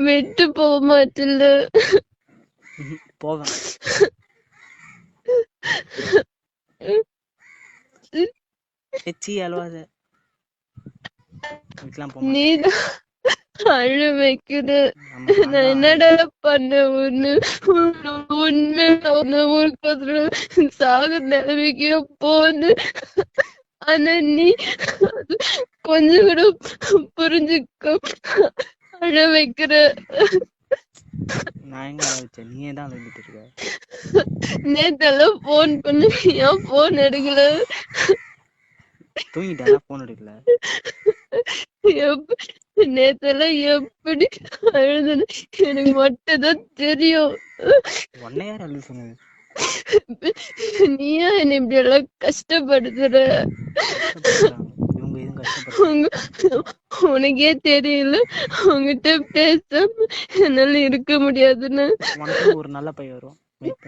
விட்டு போக மாட்டல. போவேன். எச்சி அழுவாத. வீட்டுலாம் போக மாட்டேன். நீதான் அழ வைக்கிற. ஆமா, நான் நான் என்னடா பண்ண ஒண்ணு உண்மை ஊருக்கு சாக நிலைமைக்கு போன்னு. ஆனா நீ கொஞ்சம் கூட புரிஞ்சுக்க அழ வைக்கிற. நான் எங்க அழ வச்சேன்? நீயே தான் அழுதுட்டு இருக்க. நேத்தெல்லாம் போன் பண்ணு, ஏன் போன் எடுக்கல? தூங்கிட்டேன், போன் எடுக்கல. நேத்தெல்லாம் எப்படி அழுதுன்னு எனக்கு மட்டும் தான் தெரியும். உன்னை யார் அழுது சொன்னது? நீயா என்ன இப்படி எல்லாம் கஷ்டப்படுத்துற? இவங்க எதுவும் கஷ்டப்படுறாங்க. உனக்கே தெரியல உங்ககிட்ட பேசாம என்னால இருக்க முடியாதுன்னு. உனக்கு ஒரு நல்ல பையன் வரும், வெயிட் பண்ணு.